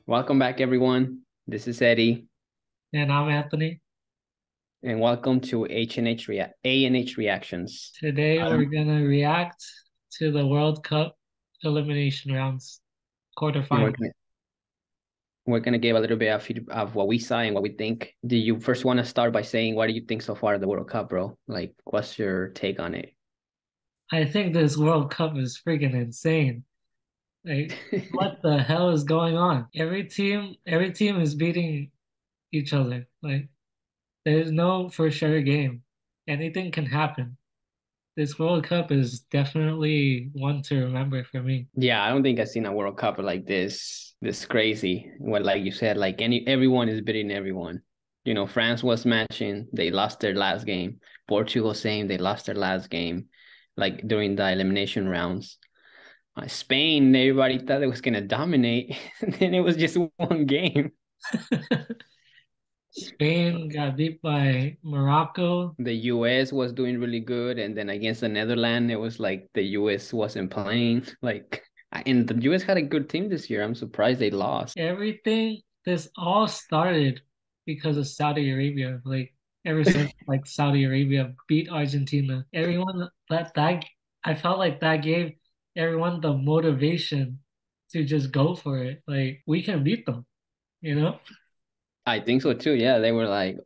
Welcome back, everyone. This is Eddie, And I'm Anthony. and welcome to A&H Reactions. Today I we're don't- gonna react to the World Cup Elimination Rounds And we're quarterfinal. gonna we're gonna give a little bit of what we saw and what we think. Do you first want to start by saying what do you think so far of the World Cup, bro? Like, what's your take on it? I think this World Cup is freaking insane. Like, what the hell is going on? Every team is beating each other. Like, there's no for sure game. Anything can happen. This World Cup is definitely one to remember for me. Yeah, I don't think I've seen a World Cup like this crazy. What, like you said, like everyone is beating everyone. France was matching, they lost their last game. Portugal same, they lost their last game, like during the elimination rounds. Spain, everybody thought it was gonna dominate, and then it was just one game. Spain got beat by Morocco. The US was doing really good, and then against the Netherlands, it was like the US wasn't playing. And the US had a good team this year. I'm surprised they lost. Everything this all started because of Saudi Arabia. Like ever since like Saudi Arabia beat Argentina, everyone that I felt like that gave everyone the motivation to just go for it. Like we can beat them, you know? I think so too. Yeah, they were like,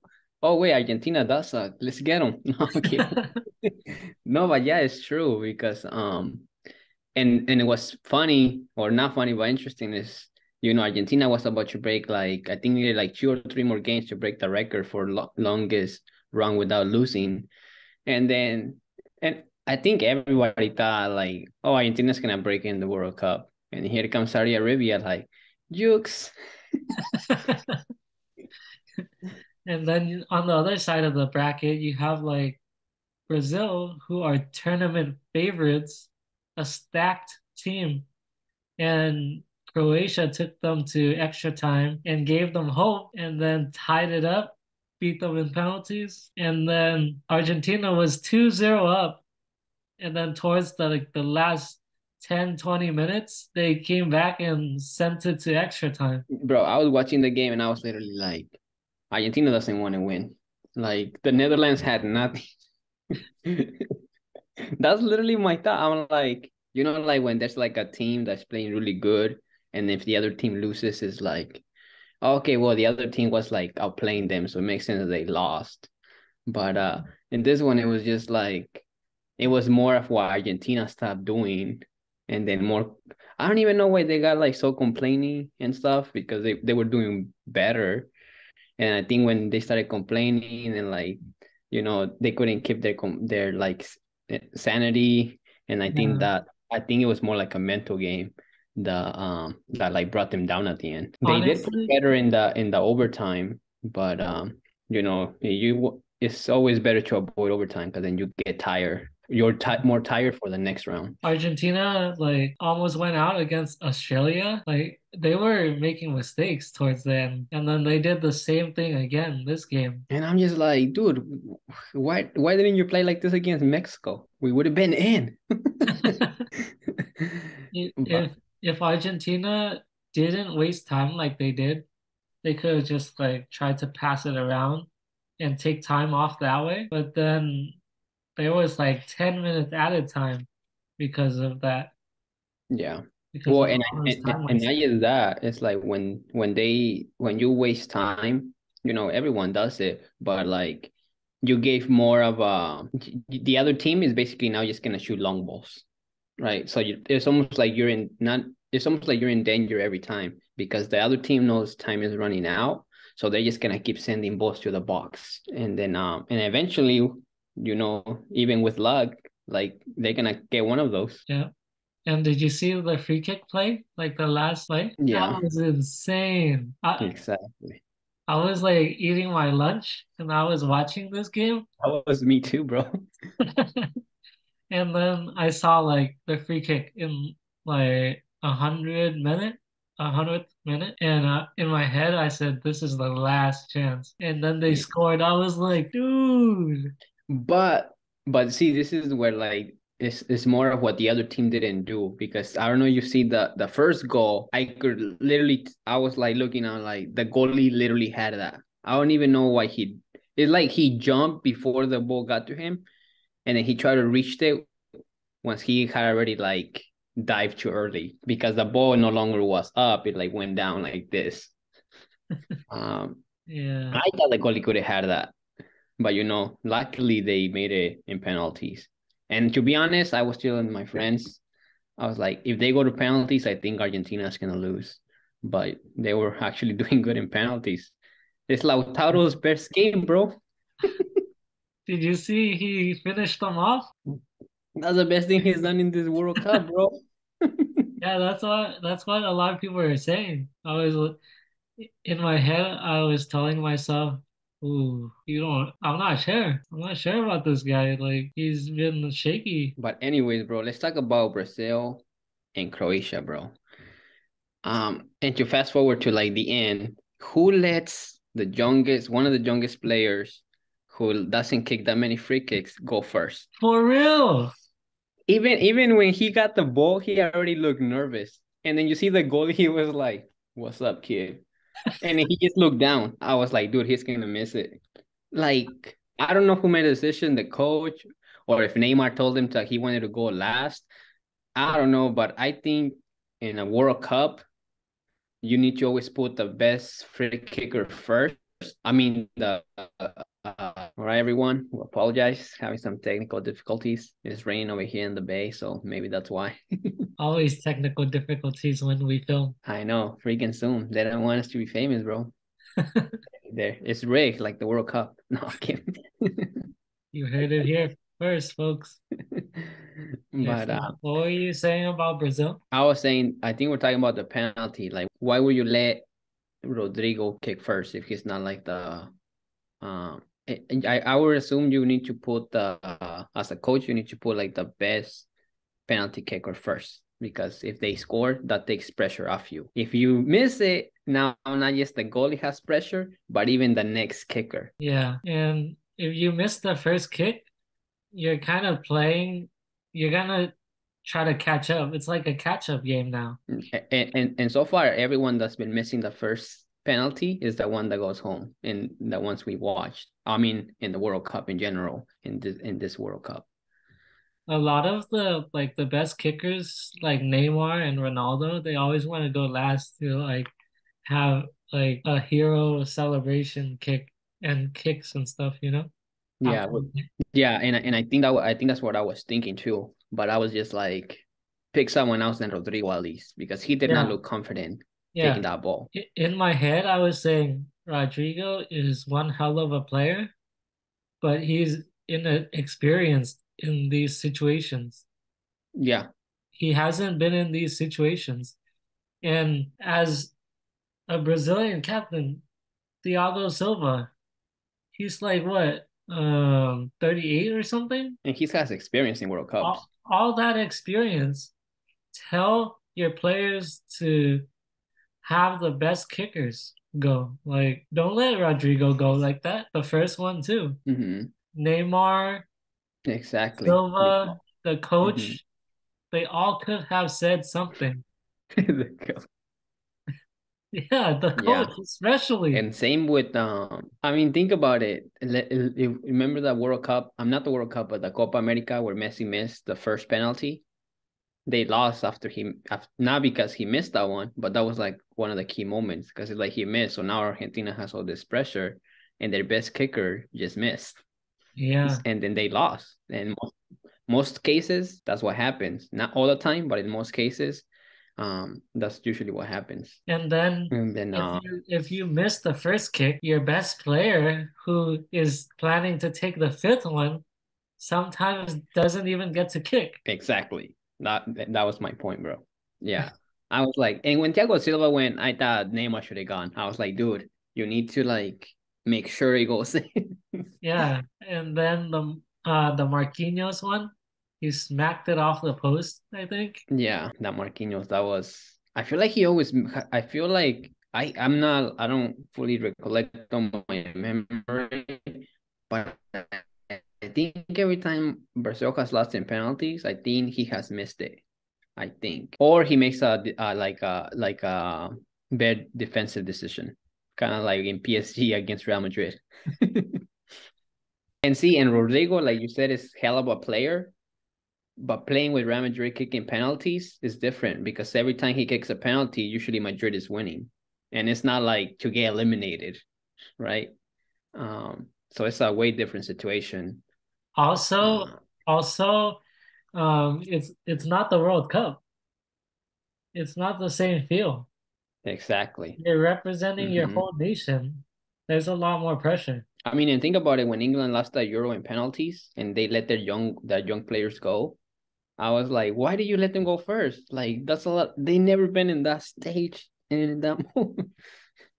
"Oh wait, Argentina does suck. Let's get them." No, I'm kidding. No, but yeah, it's true because and it was funny or not funny, but interesting is Argentina was about to break like I think needed like two or three more games to break the record for longest run without losing, and then and I think everybody thought like, oh, Argentina's gonna break in the World Cup, and here comes Saudi Arabia like, jukes. And then on the other side of the bracket, you have like Brazil, who are tournament favorites, a stacked team. And Croatia took them to extra time and gave them hope and then tied it up, beat them in penalties. And then Argentina was 2-0 up. And then towards the last 10, 20 minutes, they came back and sent it to extra time. Bro, I was watching the game and I was literally like, Argentina doesn't want to win. Like the Netherlands had nothing. That's literally my thought. I'm like, like when there's like a team that's playing really good, and if the other team loses, it's like, okay, well, the other team was like outplaying them, so it makes sense that they lost. But in this one, it was just like it was more of what Argentina stopped doing, and then more. I don't even know why they got like so complaining and stuff because they were doing better. And I think when they started complaining and like, they couldn't keep their like sanity, and Yeah. I think it was more like a mental game that like brought them down at the end. They did play Honestly, better in the overtime, but it's always better to avoid overtime because then you get tired. You're more tired for the next round. Argentina like almost went out against Australia. Like they were making mistakes towards the end. And then they did the same thing again this game. And I'm just like, dude, why didn't you play like this against Mexico? We would have been in. But If Argentina didn't waste time like they did, they could have just like tried to pass it around and take time off that way. But then there was like 10 minutes added time because of that, yeah. because Well, of all this time and not wasted. just that, it's like when you waste time, everyone does it, but like you gave more of the other team is basically now just gonna shoot long balls, right? So it's almost like it's almost like you're in danger every time because the other team knows time is running out, so they're just gonna keep sending balls to the box, and then and eventually, even with luck, like they're gonna get one of those. Yeah. And did you see the free kick play? Like the last play? That Yeah, was insane. exactly. I was like eating my lunch and I was watching this game. That was me too, bro. And then I saw like the free kick in like 100th minute, and in my head I said, "This is the last chance." And then they Yeah. scored. I was like, "Dude!" But but see, this is where like it's more of what the other team didn't do because I don't know. You see the first goal, I could literally I was like looking on like the goalie literally had that. I don't even know why he. It's like he jumped before the ball got to him, and then he tried to reach it once he had already like dived too early because the ball no longer was up. It like went down like this. Um, Yeah. I thought the goalie could have had that. But luckily they made it in penalties. And to be honest, I was telling my friends, I was like, if they go to penalties, I think Argentina's gonna lose. But they were actually doing good in penalties. It's Lautaro's best game, bro. Did you see he finished them off? That's the best thing he's done in this World Cup, bro. Yeah, that's what a lot of people are saying. I was in my head, I was telling myself, "Ooh, you don't. I'm not sure. I'm not sure about this guy. Like he's been shaky." But anyways, bro, let's talk about Brazil and Croatia, bro. And to fast forward to like the end, who lets one of the youngest players who doesn't kick that many free kicks go first? For real. Even when he got the ball, he already looked nervous. And then you see the goalie, he was like, "What's up, kid?" And then he just looked down. I was like, "Dude, he's gonna miss it." Like, I don't know who made the decision, the coach, or if Neymar told him that he wanted to go last. I don't know, but I think in a World Cup, you need to always put the best free kicker first. I mean, all right, everyone. We apologize, having some technical difficulties. It's raining over here in the Bay, so maybe that's why. Always technical difficulties when we film. I know, freaking Zoom. They don't want us to be famous, bro. There, it's rigged like the World Cup. No, I'm kidding. You heard it here first, folks. Yeah, But so what were you saying about Brazil? I was saying, I think we're talking about the penalty. Like, why would you let Rodrigo kick first if he's not like the I would assume you need to put the as a coach you need to put like the best penalty kicker first because if they score that takes pressure off you. If you miss it, now not just the goalie has pressure, but even the next kicker. Yeah, and if you miss the first kick, you're kind of playing, you're gonna try to catch up. It's like a catch-up game now. And so far everyone that's been missing the first penalty is the one that goes home in the ones we watched. I mean in the World Cup in general in this World Cup. A lot of the best kickers like Neymar and Ronaldo, they always want to go last to like have like a hero celebration kick and kicks and stuff, you know? Yeah, After yeah, and I think that's what I was thinking too. But I was just like, pick someone else than Rodrigo at least because he did not yeah, look confident yeah. taking that ball. In my head, I was saying Rodrigo is one hell of a player, but he's inexperienced in these situations. Yeah, He hasn't been in these situations. And as a Brazilian captain, Thiago Silva, he's like what, 38 or something? and he has experience in World Cups. All that experience, tell your players to have the best kickers go. Like, don't let Rodrigo go like that. The first one too. Hmm. Neymar, Exactly. Silva, the Hmm. coach, they all could have said something. Yeah, the Yeah, coach especially. and same with I mean, think about it. Remember the World Cup? I'm not the World Cup, but the Copa America where Messi missed the first penalty. They lost not because he missed that one, but that was like one of the key moments because it's like he missed. So now Argentina has all this pressure, and their best kicker just missed, Yeah. and then they lost. And most cases, that's what happens. Not all the time, but in most cases, that's usually what happens. And then And then if you miss the first kick, your best player who is planning to take the fifth one sometimes doesn't even get to kick. exactly that was my point, bro. Yeah, I was like, and when Thiago Silva went, I thought Neymar should have gone. I was like, dude, you need to like make sure he goes in. Yeah. And then the Marquinhos one, he smacked it off the post, I think. Yeah, that Marquinhos, that was. I feel like he always. I feel like I'm not. I don't fully recollect on my memory, but I think every time Brazil has lost in penalties, I think he has missed it. I think, or he makes a bad defensive decision, kind of like in PSG against Real Madrid. And see, and Rodrigo, like you said, is hell of a player, but playing with Real Madrid kicking penalties is different because every time he kicks a penalty, usually Madrid is winning, and it's not like to get eliminated, right? So it's a way different situation. Also, Uh, also, it's not the World Cup. It's not the same feel. exactly. You're representing your Hmm. whole nation. There's a lot more pressure. I mean, and think about it. When England lost the Euro in penalties and they let their young players go, I was like, why do you let them go first? Like that's a lot. They never been in that stage and in that moment.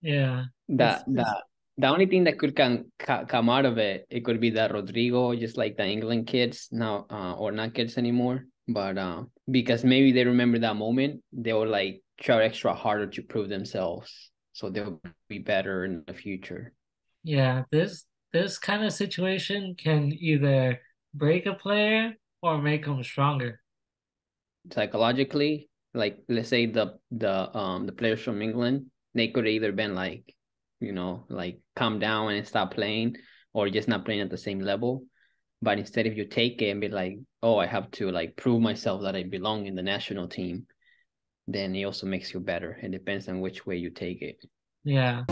Yeah, that it's that the only thing that could come out of it, it could be that Rodrigo, just like the England kids now, or not kids anymore, but because maybe they remember that moment, they will like try extra harder to prove themselves, so they'll be better in the future. yeah, this kind of situation can either break a player or make them stronger. Psychologically, like let's say the players from England, they could either been like, like calm down and stop playing, or just not playing at the same level. But instead, if you take it and be like, oh, I have to like prove myself that I belong in the national team, then it also makes you better. It depends on which way you take it. Yeah.